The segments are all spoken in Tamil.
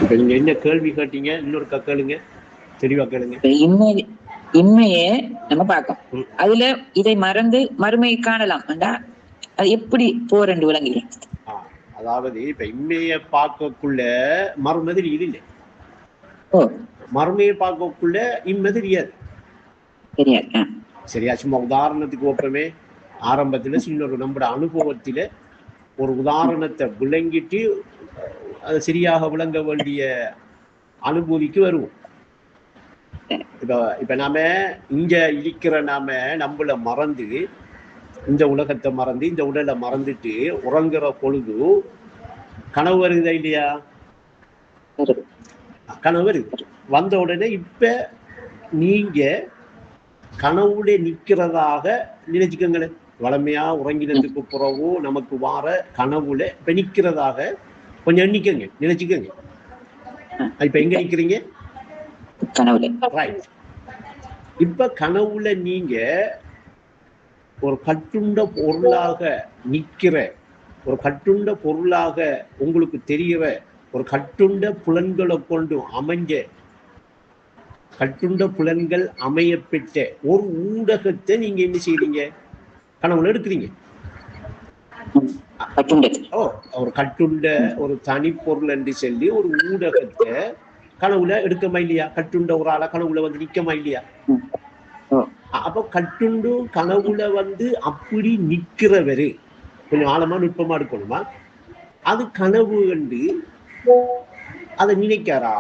இப்ப நீங்க என்ன கேள்வி கேட்டீங்க? இன்னொரு கேளுங்க, தெளிவா கேளுங்க. இன்மையே நம்ம பார்க்கோம், அதுல இதை மறந்து மறுமை காணலாம், அது எப்படி போறண்டு விளங்குகிறேன். அதாவது இப்ப இன்மையை பார்க்கக்குள்ள மறுமை தெரியுது இல்லை, மறுமையை பார்க்கக்குள்ள இன்மை தெரியாது. சரியா? சும்மா உதாரணத்துக்கு ஒப்பமே ஆரம்பத்துல சின்ன ஒரு நம்மட அனுபவத்தில ஒரு உதாரணத்தை விளங்கிட்டு அது சரியாக விளங்க வேண்டிய அனுபூதிக்கு வருவோம். இப்ப நாம இங்க இருக்கிற நம்மள மறந்து, இந்த உலகத்தை மறந்து, இந்த உடலை மறந்துட்டு உறங்குற பொழுது கனவு வருதா இல்லையா? கனவு வருது. வந்த உடனே இப்ப நீங்க கனவுல நிக்கிறதாக நினைச்சுக்கங்களேன். வளமையா உறங்கினதுக்கு பிறகு நமக்கு வார கனவுல இப்ப நிக்கிறதாக கொஞ்சம் எண்ணிக்கங்க, நினைச்சுக்கங்க. இப்ப எங்க நிக்கிறீங்க? இப்ப கனவுல நீங்க ஒரு கட்டுண்ட பொருளாக நிக்கிற, ஒரு கட்டுண்ட பொருளாக உங்களுக்கு தெரிகிற, ஒரு கட்டுண்ட புலன்களை கொண்டு அமைஞ்ச, கட்டுண்ட புலன்கள் அமைய பெற்ற ஒரு ஊடகத்தை நீங்க என்ன செய்றீங்க? கனவுல எடுக்கிறீங்க. ஒரு கட்டுண்ட ஒரு தனி பொருள் என்று சொல்லி ஒரு ஊடகத்தை கனவுல எடுக்கமா இல்லையா? கட்டுண்ட ஒரு ஆளா கனவுல வந்து நிக்கமா இல்லையா? அப்ப கட்டுண்டு கனவுல வந்து அப்படி நிக்கிறவரு கொஞ்சம் ஆழமா நுட்பமா இருக்கணுமா? அது கனவு என்று அதை நினைக்காரா?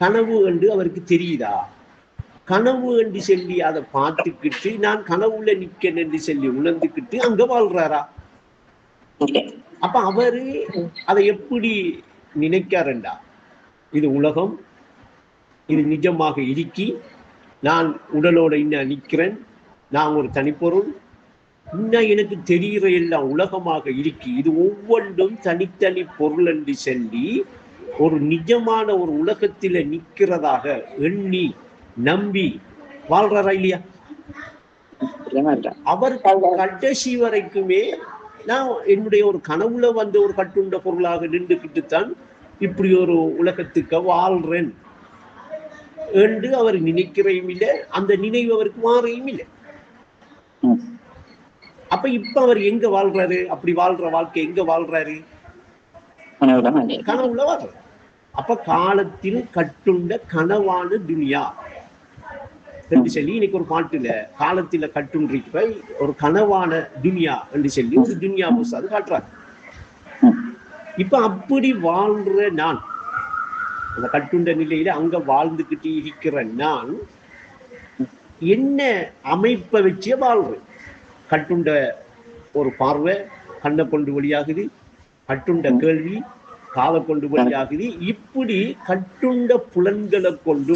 கனவு என்று அவருக்கு தெரியுதா? கனவு என்று சொல்லி அதை பார்த்துக்கிட்டு நான் கனவுல நிக்கன் என்று சொல்லி உணர்ந்துக்கிட்டு அங்க வாழ்றாரா? அப்ப அவரு அதை எப்படி நினைக்காருண்டா, இது உலகம், இது நிஜமாக இருக்கி, நான் உடலோட இன்னும் நிற்கிறேன், நான் ஒரு தனிப்பொருள், இன்னும் எனக்கு தெரிகிற எல்லாம் உலகமாக இருக்கி, இது ஒவ்வொன்றும் தனித்தனி பொருள் என்று சொல்லி ஒரு நிஜமான ஒரு உலகத்தில நிற்கிறதாக எண்ணி நம்பி வாழ்றாரா இல்லையா? அவர் கடைசி வரைக்குமே நான் என்னுடைய ஒரு கனவுல வந்து ஒரு கட்டுண்ட பொருளாக நின்றுகிட்டுத்தான் இப்படி ஒரு உலகத்துக்கு வாழ்றேன் என்று அவர் நினைக்கிறையும் இல்லை, அந்த நினைவு அவருக்கு மாறையும் இல்லை. அப்ப இப்ப அவர் எங்க வாழ்றாரு? அப்படி வாழ்ற வாழ்க்கை எங்க வாழ்றாரு? கனவுல வாழ்றாரு. அப்ப காலத்தில் கட்டுண்ட கனவான துனியா என்று சொல்லி இன்னைக்கு ஒரு பாட்டுல காலத்தில கட்டுன்ற ஒரு கனவான துனியா என்று சொல்லி ஒரு துனியா புஸ்தகம் காட்டுறாரு. இப்ப அப்படி வாழ்ற நான், அந்த கட்டுண்ட நிலையில அங்க வாழ்ந்துகிட்டு இருக்கிற நான் என்ன அமைப்பை வச்சே வாழ்றேன். கட்டுண்ட ஒரு பார்வை கண்ணை கொண்டு வழியாகுது, கட்டுண்ட கேள்வி காதை கொண்டு வழியாகுது. இப்படி கட்டுண்ட புலன்களை கொண்டு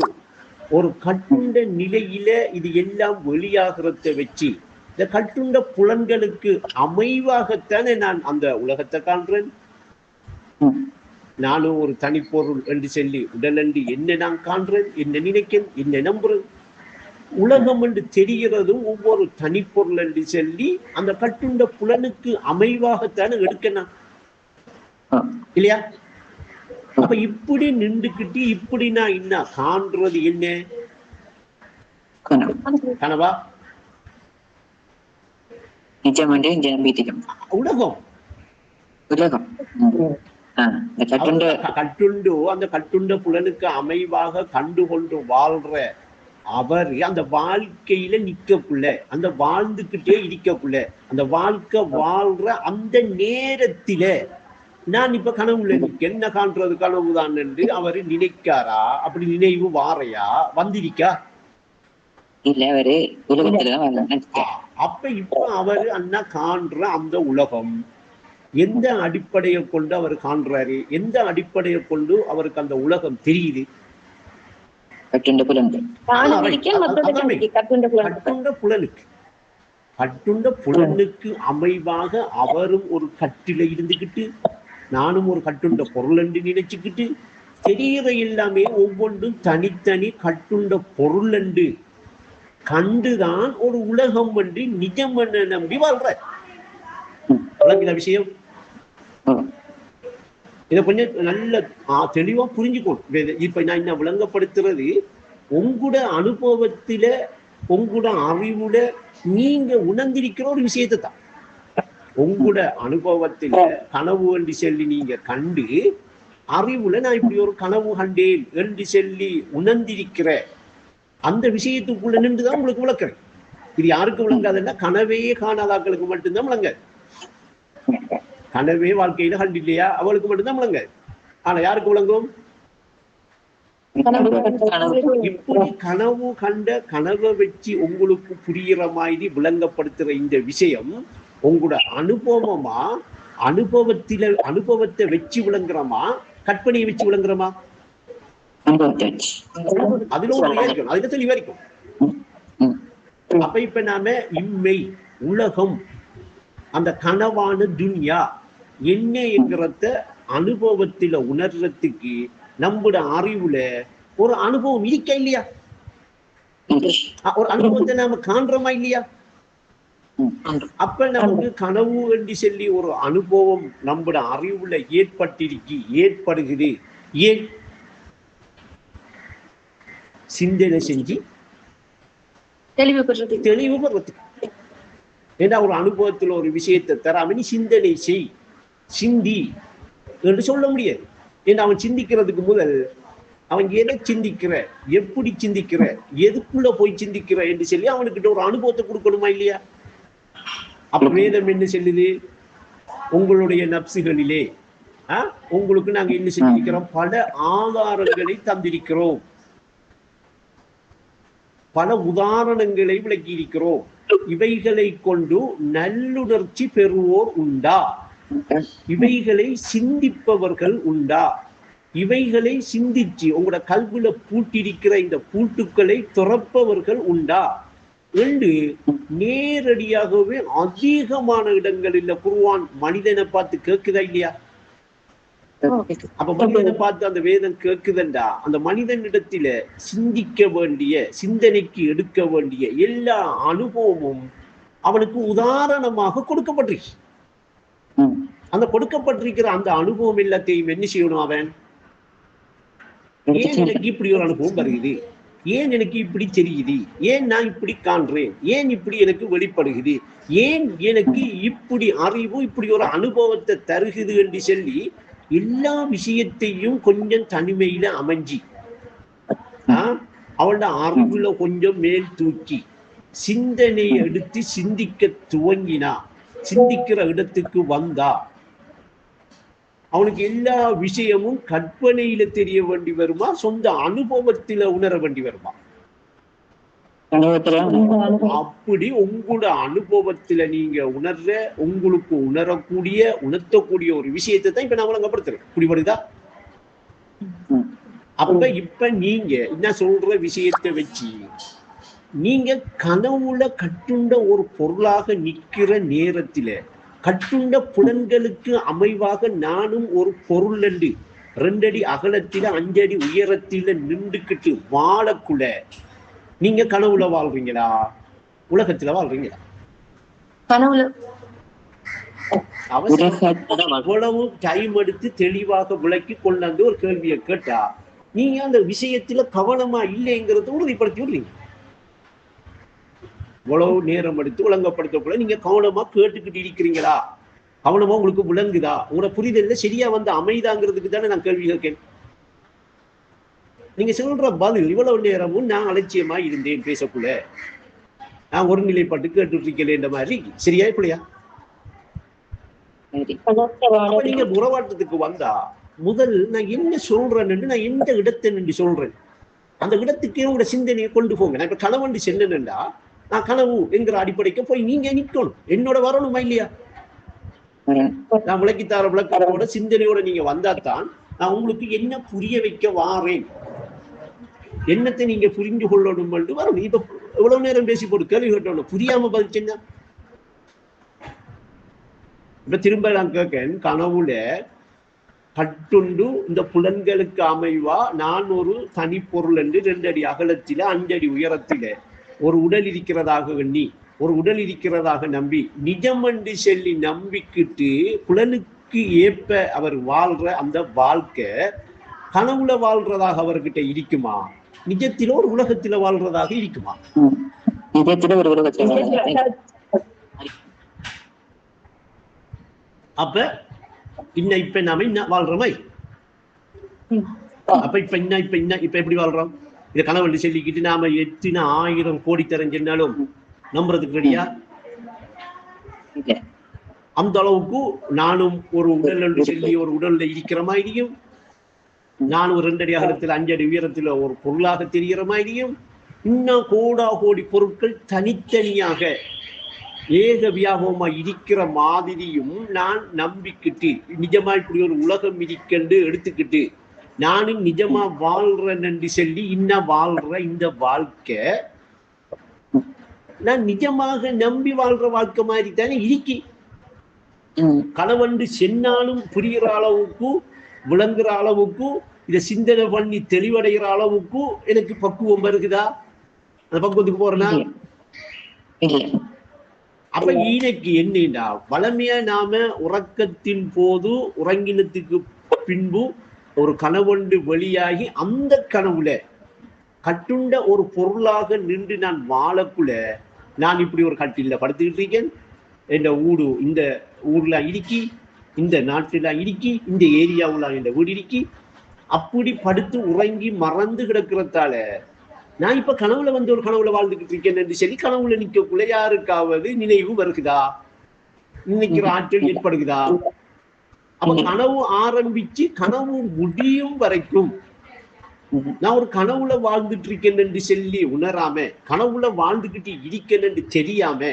ஒரு கட்டுண்ட நிலையில இது எல்லாம் வெளியாகிறத வச்சு இந்த கட்டுண்ட புலன்களுக்கு அமைவாகத்தானே நான் அந்த உலகத்தை காண்றேன். நானும் ஒரு தனிப்பொருள் என்று சொல்லி உடல் என்று என்ன நான் காண்றேன், என்ன நினைக்கிறேன், என்ன நம்புறேன். உலகம் என்று தெரிகிறதும் ஒவ்வொரு தனிப்பொருள் என்று சொல்லி அந்த கட்டுண்ட புலனுக்கு அமைவாகத்தானே எடுக்கணும் இல்லையா? அப்ப இப்படி நின்றுக்கிட்டு இப்படி நான் என்ன காண்றது? என்ன கனவா? உலகம் கட்டுண்டு அந்த கட்டுண்ட புலனுக்கு அமைவாக கண்டுகொண்டு வாழ்ற அவர் அந்த வாழ்க்கையில நிக்கக்குள்ள, அந்த வாழ்ந்துகிட்டே இருக்கக்குள்ள, அந்த வாழ்க்கை வாழ்ற அந்த நேரத்தில நான் இப்ப கனவுல நிக்க என்ன காண்றது கனவுதான் என்று அவரு நினைக்காரா? அப்படி நினைவு வாரையா? வந்திருக்கா இல்ல? அவரு அப்ப இப்ப அவரு அண்ணா காண்ற அந்த உலகம் எந்த அடிப்படையை கொண்டு அவர் காண்றாரு? எந்த அடிப்படையை கொண்டு அவருக்கு அந்த உலகம் தெரியுது? கட்டுண்ட புலனுக்கு அமைவாக அவரும் ஒரு கட்டில இருந்துகிட்டு, நானும் ஒரு கட்டுண்ட பொருள் என்று நினைச்சுக்கிட்டு தெரிகிற எல்லாமே ஒவ்வொன்றும் தனித்தனி கட்டுண்ட பொருள் என்று கண்டுதான் ஒரு உலகம் என்று நிஜம் என்று நம்பி வாழ்ற விஷயம். இதை கொஞ்சம் நல்ல தெளிவா புரிஞ்சுக்கணும். இப்ப நான் என்ன விளங்கப்படுத்துறது, உங்களோட அனுபவத்தில உங்களோட அறிவுல நீங்க உணர்ந்திருக்கிற ஒரு விஷயத்தை தான். உங்களோட அனுபவத்தில கனவு என்று சொல்லி நீங்க கண்டு, அறிவுல நான் இப்படி ஒரு கனவு கண்டேன் என்று சொல்லி உணர்ந்திருக்கிற அந்த விஷயத்துக்குள்ள நின்றுதான் உங்களுக்கு விளக்குறேன். இது யாருக்கு விளங்காதுன்னா, கனவே காணாதாக்களுக்கு மட்டும்தான் விளங்காது. கனவே வாழ்க்கையில கண்டு இல்லையா, அவளுக்கு மட்டும்தான் விளங்காது. ஆனா யாருக்கு விளங்கும்? இப்படி கனவு கண்ட கனவை வச்சு உங்களுக்கு புரிகிற மாதிரி விளங்கப்படுத்துற இந்த விஷயம் உங்களோட அனுபவமா, அனுபவத்தை வச்சு விளங்குறமா, கற்பனையை வச்சு விளங்குறமா? அதுல ஒரு இருக்கும், அதுல தெளிவா இருக்கும். அப்ப இப்ப நாம இம்மை உலகம், அந்த கனவான துன்யா என்ன என்கிறத அனுபவத்தில உணர்றதுக்கு நம்முடைய அறிவுல ஒரு அனுபவம் இருக்க இல்லையா? ஒரு அனுபவத்தை நாம காண்றோமா இல்லையா? அப்ப நமக்கு கனவு என்று சொல்லி ஒரு அனுபவம் நம்முடைய அறிவுல ஏற்படுகிறது. ஏன்? சிந்தனை செஞ்சு தெளிவு பெறத்துக்கு. ஏன்னா ஒரு அனுபவத்துல ஒரு விஷயத்தை தராம நீ சிந்தனை செய், சிந்தி என்று சொல்ல முடியாது. ஏன்னா அவன் சிந்திக்கிறதுக்கு முதல் அவன் எதை சிந்திக்கிற, எப்படி சிந்திக்கிற, எதுக்குள்ள போய் சிந்திக்கிற என்று சொல்லி அவனுக்கிட்ட ஒரு அனுபவத்தை கொடுக்கணுமா இல்லையா? அப்ப வேதம் என்ன சொல்லுது? உங்களுடைய நப்சுகளிலே உங்களுக்கு நாங்க என்ன செஞ்சிருக்கிறோம்? பல ஆதாரங்களை தந்திருக்கிறோம், பல உதாரணங்களை விளக்கி இருக்கிறோம். இவைகளை கொண்டு நல்லுணர்ச்சி பெறுவோர் உண்டா? இவைகளை சிந்திப்பவர்கள் உண்டா? இவைகளை சிந்திச்சு உங்களோட கல்வில பூட்டிருக்கிற இந்த பூட்டுக்களை துறப்பவர்கள் உண்டா என்று நேரடியாகவே அதிகமான இடங்களில் குர்ஆன் மனிதனை பார்த்து கேட்குதா இல்லையா? அப்ப மனிதனை பார்த்து அந்த வேதம் கேட்குதண்டா, அந்த மனிதனிடத்தில சிந்திக்க வேண்டிய, சிந்தனைக்கு எடுக்க வேண்டிய எல்லா அனுபவமும் அவனுக்கு உதாரணமாக கொடுக்கப்பட்டிருக்கு. அந்த கொடுக்கப்பட்டிருக்கிற அந்த அனுபவம் எல்லாத்தையும் என்ன செய்யணும்? அவன் ஏன் எனக்கு இப்படி ஒரு அனுபவம் வருகிறது, ஏன் எனக்கு இப்படி தெரியுது, ஏன் நான் இப்படி காண்றேன், ஏன் இப்படி எனக்கு வெளிப்படுகிறது, ஏன் எனக்கு இப்படி அறிவு, இப்படி ஒரு அனுபவத்தை தருகிறது என்று சொல்லி எல்லா விஷயத்தையும் கொஞ்சம் தனிமையில அமைஞ்சி அவளோட அறிவுல கொஞ்சம் மேல் தூக்கி சிந்தனையை எடுத்து சிந்திக்க துவங்கினா, சிந்திக்கிற இடத்துக்கு வந்தா அவனுக்கு எல்லா விஷயமும் கற்பனையில தெரிய வேண்டி வருமா, சொந்த அனுபவத்தில உணர வேண்டி வருமா? அப்படி உங்களோட அனுபவத்துல நீங்க உணர்ற, உங்களுக்கு உணரக்கூடிய, உணர்த்தக்கூடிய ஒரு விஷயத்தை தான் இப்ப நான் வழங்கப்படுத்துறேன். புரியுதா? அப்ப இப்ப நீங்க என்ன சொல்ற விஷயத்தை வச்சு நீங்க கனவுல கட்டுண்ட ஒரு பொருளாக நிக்கிற நேரத்தில, கட்டுண்ட புலன்களுக்கு அமைவாக நானும் ஒரு பொருள் என்று 2 அடி அகலத்தில 5 அடி உயரத்தில நின்றுக்கிட்டு வாழக்குள்ள நீங்க கனவுல வாழ்றீங்களா, உலகத்துல வாழ்றீங்களா? கனவுல. அவ்வளவு டைம் எடுத்து தெளிவாக விளக்கி கொண்டாந்து ஒரு கேள்வியை கேட்டா நீங்க அந்த விஷயத்துல கவனமா இல்லைங்கிறத உறுதிப்படுத்தி விடுறீங்க. இவ்வளவு நேரம் எடுத்து விளங்கப்படுத்தக்குள்ள நீங்க கவனமா கேட்டுக்கிட்டு இருக்கிறீங்களா, கவனமா உங்களுக்கு விளங்குதா, உங்களோட புரிதல்ல சரியா வந்து அமைதாங்கிறதுக்கு தானே நான் கேள்வி கேட்கேன். நீங்க சொல்ற பதில் இவ்வளவு நேரமும் நான் அலட்சியமா இருந்தேன், பேசக்குள்ள நான் ஒரு நிலைப்பாட்டு கேட்டுட்டு இருக்கேன் மாதிரி, சரியா இல்லையா? நீங்க உறவாட்டத்துக்கு வந்தா முதல் நான் என்ன சொல்றேன்னு, நான் எந்த இடத்தை நின்று சொல்றேன், அந்த இடத்துக்கே உங்களோட சிந்தனையை கொண்டு போங்க. நான் இப்ப கனவண்டு சென்னேன்டா, நான் கனவு என்கிற அடிப்படைக்கு போய் நீங்க நிக்கணும், என்னோட வரணுமா இல்லையா? நான் விளக்கித்தார விளக்கத்தோட சிந்தனையோட நீங்க வந்தாத்தான் நான் உங்களுக்கு என்ன புரிய வைக்க வாரேன், என்னத்தை நீங்க புரிந்து கொள்ளணும் வரணும். இப்ப எவ்வளவு நேரம் பேசி போட்டு கேள்வி கேட்டோம், புரியாம பதிச்சுன்னா இப்ப திரும்ப நான் கேட்கேன், கனவுல கட்டுண்டு இந்த புலன்களுக்கு அமைவா நான் ஒரு தனிப்பொருள் என்று 2 அடி அகலத்தில 5 அடி உயரத்தில ஒரு உடல் இருக்கிறதாக எண்ணி, ஒரு உடல் இருக்கிறதாக நம்பி, நிஜம் என்று சொல்லி நம்பிக்கிட்டு கனவுக்கு ஏற்ப அவர் வாழ்ற அந்த வாழ்க்கை கனவுல வாழ்றதாக அவர்கிட்ட இருக்குமா, நிஜத்தில ஒரு உலகத்தில வாழ்றதாக இருக்குமா? நிஜத்தில ஒரு உலகத்தில. அப்ப இப்ப நாம வாழ்றோமே, அப்ப இப்ப எப்படி வாழ்றோம்? இத கனவு சொல்லிக்கிட்டு நாம எத்தனை 1000 கோடி தரஞ்சென்னாலும் நம்புறதுக்கு ரெடியா? அந்த அளவுக்கு நானும் ஒரு உடல் என்று சொல்லி ஒரு உடல்ல இருக்கிற மாதிரியும், நான் ஒரு 2 அடி அகலத்தில் 5 அடி உயரத்தில் ஒரு பொருளாக தெரிகிற மாதிரியும், இன்னும் கோடா கோடி பொருட்கள் தனித்தனியாக ஏக வியாபகமா இருக்கிற மாதிரியும் நான் நம்பிக்கிட்டு நிஜமா இப்படி ஒரு உலகம் இருக்கண்டு எடுத்துக்கிட்டு நானும் நிஜமா வாழ்றேன் என்று சொல்லி வாழ்ற இந்த வாழ்க்கை நான் நிஜமாக நம்பி வாழ்ற வாழ்க்கை மாதிரி தானே இருக்கி. கணவன் சென்னாலும் புரிகிற அளவுக்கு விளங்குற அளவுக்கு இதை சிந்தனை பண்ணி தெளிவடைகிற அளவுக்கு எனக்கு பக்குவம் வருகுதா? அந்த பக்குவத்துக்கு போறேன்னா அப்ப இன்னைக்கு என்னன்னா வளமையா நாம உறக்கத்தின் போது உறங்கினத்துக்கு பின்பு ஒரு கனவொன்று வெளியாகி அந்த கனவுல கட்டுண்ட ஒரு பொருளாக நின்று நான் வாழக்குள்ள நான் இப்படி ஒரு கட்டில படுத்துக்கிட்டு இருக்கேன், இந்த இந்த ஊர்ல இருக்கி, இந்த நாட்டுல இருக்கி, இந்த ஏரியாவுல இந்த வீடு இருக்கி, அப்படி படுத்து உறங்கி மறந்து கிடக்கிறதால நான் இப்ப கனவுல ஒரு கனவுல வாழ்ந்துகிட்டு இருக்கேன் என்று சொல்லி கனவுல நிக்கக்குள்ள யாருக்காவது நினைவு வருகுதா? நினைக்கிற ஆற்றல் ஏற்படுகுதா? அப்ப கனவு ஆரம்பிச்சு கனவு முடியும் வரைக்கும் நான் ஒரு கனவுல வாழ்ந்துட்டு இருக்கேன் என்று சொல்லி உணராம, கனவுல வாழ்ந்துகிட்டு இருக்கேன் என்று தெரியாம,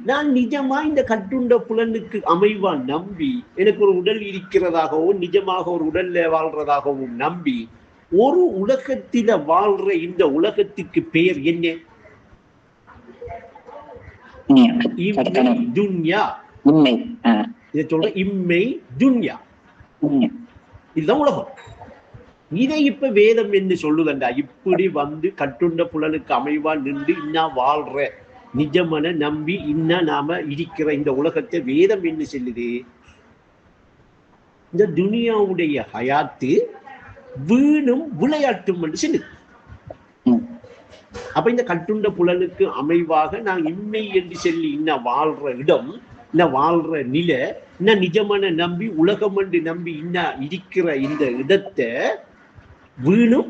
நான் நிஜமா இந்த கட்டுண்ட புலனுக்கு அமைவா நம்பி எனக்கு ஒரு உடல் இருக்கிறதாகவும் நிஜமாக ஒரு உடல்ல வாழ்றதாகவும் நம்பி ஒரு உலகத்தில வாழ்ற இந்த உலகத்துக்கு பெயர் என்ன? துன்யா. இதை சொல்ற இம்மை துன்யா, இதுதான் உலகம். இதை இப்ப வேதம் என்ன சொல்லுதண்டா? இப்படி கட்டுண்ட புலனுக்கு அமைவா நின்று வாழ்ற நிஜமன நம்பி நாம இருக்கிற இந்த உலகத்தை வேதம் என்ன சொல்லுது? இந்த துனியாவுடைய ஹயாத்து வீணும் விளையாட்டும் என்று சொல்லுது. அப்ப இந்த கட்டுண்ட புலனுக்கு அமைவாக நான் இம்மை என்று சொல்லி வாழ்ற இடம், வாழ்ற நிலை, நிஜமான நம்பி உலகம் என்று நம்பி இருக்கிற இந்த இடத்தை வீணும்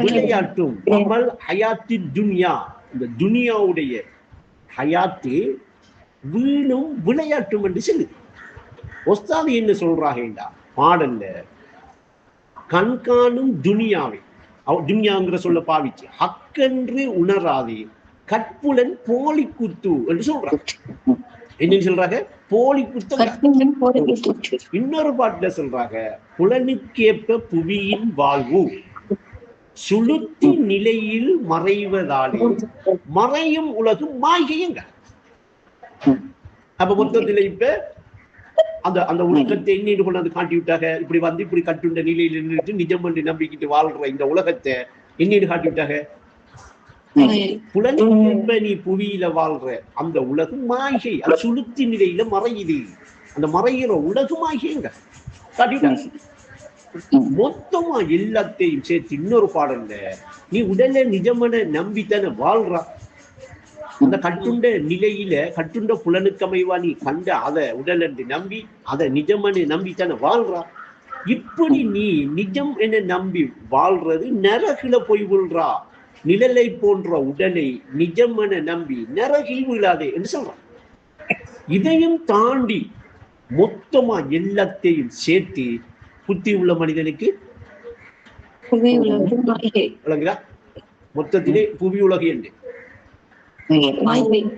விளையாட்டும். அமல் ஹயாத்தி துன்யா, இந்த துனியாவுடைய ஹயாத்து வீணும் விளையாட்டும் என்று சொல்லுது. ஒஸ்தாது என்ன சொல்றாங்கடா பாடல்ல, கண்காணும் துனியாவை, துன்யாங்கிற சொல்ல பாவிச்சு ஹக்கென்று உணராதே கற்புலன் போலி குத்து என்று சொல்றாங்க. என்ன சொல்றாங்க? போலி குத்து. இன்னொரு பாட்டுல சொல்றாங்க, புலனுக்கேற்ப புவியின் வாழ்வு சுளுத்தி நிலையில் மறைவதாலே மறையும் உலகம் மாய்கையுங்க. அப்ப மொத்தத்துல இப்ப அந்த உலகத்தை எண்ணிட்டு கொண்டாந்து காட்டி விட்டாங்க. இப்படி இப்படி கட்டுண்ட நிலையில நின்றுட்டு நிஜம் என்று நம்பிக்கிட்டு வாழ்ற இந்த உலகத்தை எண்ணிட்டு காட்டி விட்டாங்க. புலனுக்கேற்ப நீ புவியில வாழ்ற அந்த உலகம் மாய்கை, அது சுளுத்தி நிலையில மறையுது. அந்த மறைகிற உலகம் மாய்கைங்க காட்டிட்டாங்க. மொத்தமா எல்லாத்தையும் சேர்த்து இன்னொரு பாடல்ல, நீ உடலை நிஜமான நம்பித்தானே வாழ்றா. அந்த கட்டுண்ட நிலையில கட்டுண்ட புலனுக்கமைவா நீ கண்ட அதை உடல் என்று நம்பி அதை நிஜமான நம்பித்தானே வாழ்றா. இப்படி நீ நிஜம் என நம்பி வாழ்றது நரகில போய் விழுறா. நிழலை போன்ற உடலை நிஜம் என நம்பி நரகில் விழாதே என்று சொல்றான். இதையும் தாண்டி மொத்தமா எல்லாத்தையும் சேர்த்து புத்தி உள்ள மனிதனுக்கு மொத்தத்திலே புவி உலகு என்று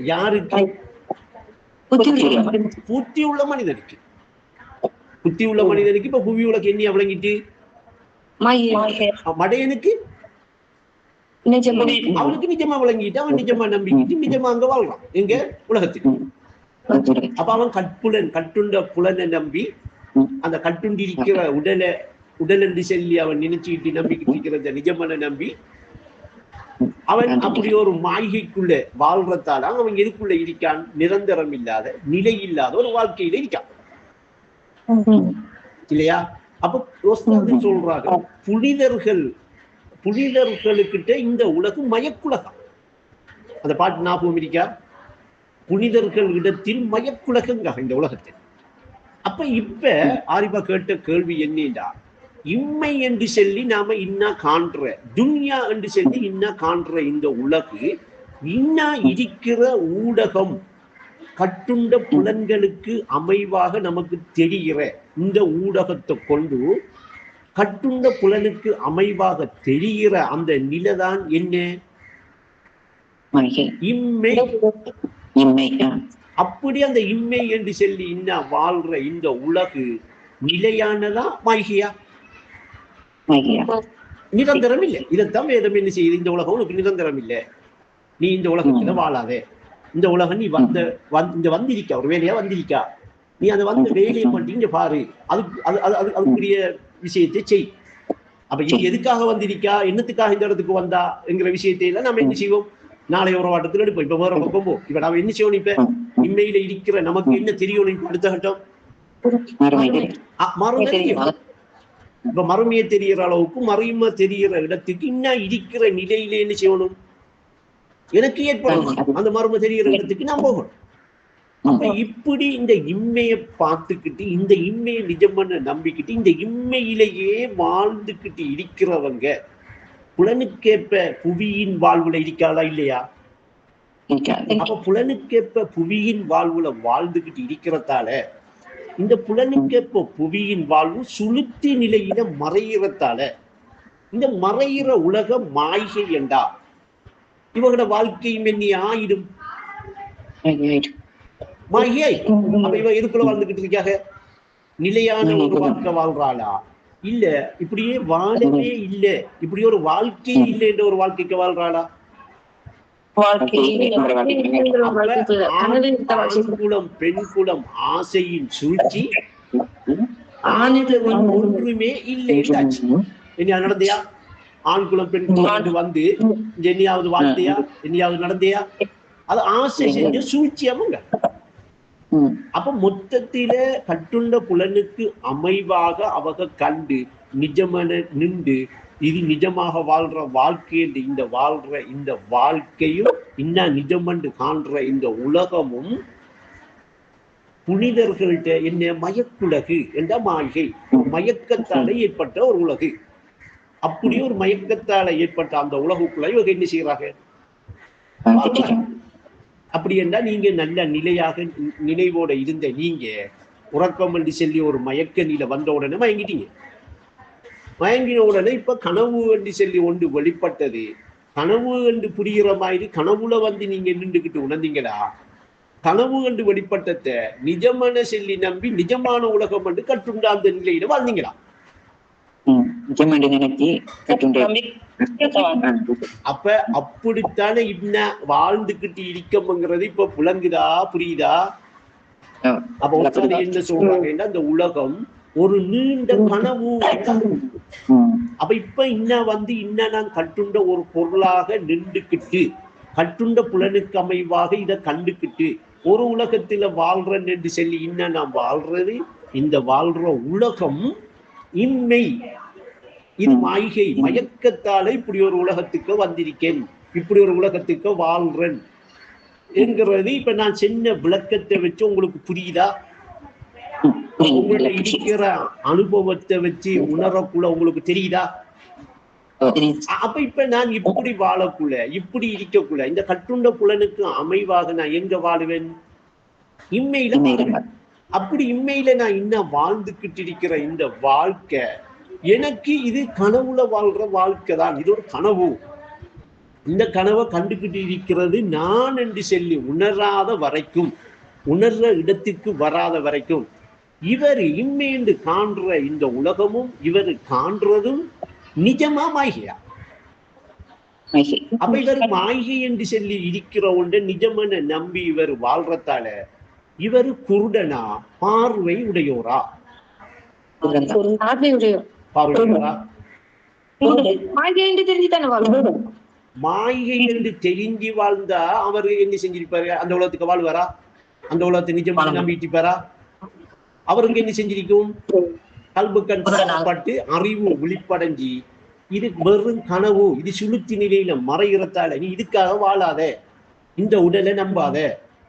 யாருக்கு? புத்தி உள்ள மனிதனுக்கு. புத்தி உள்ள மனிதனுக்கு இப்ப புவி உலகு எண்ணி விளங்கிட்டு, மடையனுக்கு அவனுக்கு நிஜமா விளங்கிட்டு அவன் நிஜமா நம்பிக்கிட்டு நிஜமா அங்க வாழ்றான் எங்க உலகத்துக்கு. அப்ப அவன் கட்டுண்ட புலனை நம்பி அந்த கட்டுண்டி இருக்கிற உடல் என்று சொல்லி அவன் நினைச்சுக்கிட்டு நம்பிக்கிட்டு இருக்கிறத நிஜமான நம்பி அவன் அப்படி ஒரு மாய்கைக்குள்ள வாழ்றதால அவன் எதுக்குள்ள இருக்கான்? நிரந்தரம் இல்லாத, நிலை இல்லாத ஒரு வாழ்க்கையில இருக்கான் இல்லையா? அப்ப சொல்றாங்க, புனிதர்களுக்கிட்ட இந்த உலகம் மயக்குலகம். அந்த பாட்டு ஞாபகம் இருக்கா? புனிதர்கள் இடத்தில் மயக்குலகங்க இந்த உலகத்தில். அப்ப இப்ப ஆரிபா கேட்ட கேள்வி என்னடா, இம்மை என்று சொல்லி நாம இன்னா காண்ற துன்யா என்று சொல்லி இன்னா காண்ற இந்த உலகு இன்னா இருக்கிற ஊடகம் கட்டுண்ட புலன்களுக்கு அமைவாக நமக்கு தெரிகிற இந்த ஊடகத்தை கொண்டு கட்டுண்ட புலனுக்கு அமைவாக தெரிகிற அந்த நிலைதான் என்ன? இம்மை. அப்படி அந்த இம்மை என்று சொல்லி இன்ன வாழ்ற இந்த உலகு நிலையானதா மாய்கையா? நிரந்தரம் இல்லை. இதைத்தான் வேதம் என்ன செய்யுது? இந்த உலகம் உனக்கு நிரந்தரம் இல்லை, நீ இந்த உலகத்துல வாழாதே. இந்த உலகம் நீ வந்திருக்கா, ஒரு வேலையா வந்திருக்கா, நீ அதை வந்து வேலையை பண்ணிட்டு பாரு, அதுக்குரிய விஷயத்தை செய். அப்ப இது எதுக்காக வந்திருக்கா, என்னத்துக்காக இந்த இடத்துக்கு வந்தா என்கிற விஷயத்தையெல்லாம் நம்ம என்ன செய்வோம்? நாளை ஒரு வாட்டத்தில் எடுப்போம். இப்ப வேற பக்கம் போ. இப்ப நாம என்ன செய்யணும்? இப்ப இம்மையில இருக்கிற நமக்கு என்ன தெரியணும்? அடுத்த கட்டம் மறுமை தெரியும். இப்ப மறுமையை தெரிகிற அளவுக்கு மறுமை தெரிகிற இடத்துக்கு இன்னும் இருக்கிற நிலையில என்ன செய்யணும்? எனக்கு ஏற்படணும். அந்த மறுமை தெரிகிற இடத்துக்கு நான் போகணும். அப்ப இப்படி இந்த இம்மையை பார்த்துக்கிட்டு, இந்த இம்மையை நிஜமான நம்பிக்கிட்டு, இந்த இம்மையிலேயே வாழ்ந்துக்கிட்டு இருக்கிறவங்க புலனுக்கேற்ப புவியின் வாழ்வுல இருக்காதா இல்லையா? அப்ப புலனுக்கேற்ப புவியின் வாழ்வுல வாழ்ந்துகிட்டு இருக்கிறதால இந்த புலனுக்கேற்ப புவியின் வாழ்வு சுளுத்தி நிலையில மறைகிறதால இந்த மறைகிற உலக மாய்கை என்றா இவங்களோட வாழ்க்கையும் என்ன ஆயிடும்? மாய்கை. அப்ப இவ எதுக்குள்ள வாழ்ந்துகிட்டு இருக்காங்க? நிலையான ஒரு வாழ்க்கை வாழ்றாளா? இல்ல இப்படியே வாழவே இல்ல, இப்படி ஒரு வாழ்க்கை இல்லை என்ற ஒரு வாழ்க்கைக்கு வாழ்றாளா? ஆண்குலம் பெண் குலம் ஆசையின் சூழ்ச்சி ஒன்றுமே இல்லை. என்ன நடந்தையா? ஆண்குலம் பெண் குலம் வந்து என்னையாவது வாழ்ந்தையா? என்னையாவது நடந்தையா? அது ஆசை செஞ்ச சூழ்ச்சி அவங்க. அப்ப மொத்தத்தில கட்டுண்ட புலனுக்கு அமைவாக அவங்க கண்டு நிஜமான நின்று இது நிஜமாக வாழ்ற வாழ்க்கை என்று இந்த வாழ்க்கையும் இன்னும் நிஜமன்று காண்ற இந்த உலகமும் புனிதர்கள்ட்ட என்ன மயக்குலகு என்ற மாய்கை, மயக்கத்தால ஏற்பட்ட ஒரு உலகு. அப்படி ஒரு மயக்கத்தால ஏற்பட்ட அந்த உலகுக்குள்ள இவங்க என்ன செய்யறாங்க? அப்படி என்றால் நீங்க நல்ல நிலையாக நினைவோட இருந்த நீங்க உறக்கம் என்று சொல்லி ஒரு மயக்க நிலை வந்த உடனே மயங்கிட்டீங்க. மயங்கின உடனே இப்ப கனவு என்று சொல்லி ஒன்று வெளிப்பட்டது. கனவு என்று புரிகிற மாதிரி கனவுல வந்து நீங்க நின்றுகிட்டு உணர்ந்தீங்களா? கனவு என்று வெளிப்பட்டத நிஜமான சொல்லி நம்பி நிஜமான உலகம் என்று கட்டுண்ட அந்த நிலையில வாழ்ந்தீங்களா? அப்ப அப்படித்தானே இன்ன வாழ்ந்துகிட்டு இருக்கம்ங்கிறது இப்ப புலங்குதா, புரியுதா? அப்ப என்ன சொல்றாங்கன்னா இந்த உலகம் ஒரு நீண்ட கனவு. அப்ப இப்ப நான் கட்டுண்ட ஒரு பொருளாக நின்றுக்கிட்டு கட்டுண்ட புலனுக்கு அமைவாக இதை கண்டுக்கிட்டு ஒரு உலகத்துல வாழ்றேன் என்று சொல்லி இன்னும் நான் வாழ்றது இந்த வாழ்ற உலகம் இன்மை, இது மாய்கை, மயக்கத்தால இப்படி ஒரு உலகத்துக்கு வந்திருக்கேன், இப்படி ஒரு உலகத்துக்கு வாழ்றேன் என்கிறது இப்ப நான் சின்ன விளக்கத்தை வச்சு உங்களுக்கு புரியுதா? உங்களை இருக்கிற அனுபவத்தை வச்சு உணரக்குள்ள உங்களுக்கு தெரியுதா? அப்ப இப்ப நான் இப்படி வாழக்குள்ள இப்படி இருக்கக்குள்ள இந்த கட்டுண்ட புலனுக்கு அமைவாக நான் எங்க வாழுவேன்? இம்மையில. அப்படி இம்மையில நான் இன்னும் வாழ்ந்துகிட்டு இருக்கிற இந்த வாழ்க்கை எனக்கு இது கனவுல வாழ்ற வாழ்க்கை தான். இது ஒரு கனவு. இந்த கனவை கண்டுகிட்டு இருக்கிறது நான் என்று சொல்லி உணராத வரைக்கும், உணர்ற இடத்திற்கு வராத வரைக்கும் இவர் இம்மை என்று காண்ற இந்த உலகமும் இவர் காண்றதும் நிஜமா மாய்கையா? அப்ப இவர் மாய்கை என்று சொல்லி இருக்கிற ஒன்றை நிஜமென நம்பி இவர் வாழ்றதால இவர் குருடனா, பார்வை உடையோரா? பார்வை உடையோரா? மாயை என்று தெரிஞ்சு வாழ்ந்தா அவர் என்ன செஞ்சிருப்பாரு? அந்த உலகத்துக்கு வாழ்வாரா? அந்த உலகத்தை நிஜம் நம்பிட்டிருப்பாரா? அவருக்கு என்ன செஞ்சிருக்கும்? கல்பு கண் பட்டு அறிவு விழிப்படைஞ்சி இது வெறும் கனவு, இது சுளுத்தி நிலையில மறைகிறதால நீ இதுக்காக வாழாத, இந்த உடலை நம்பாத,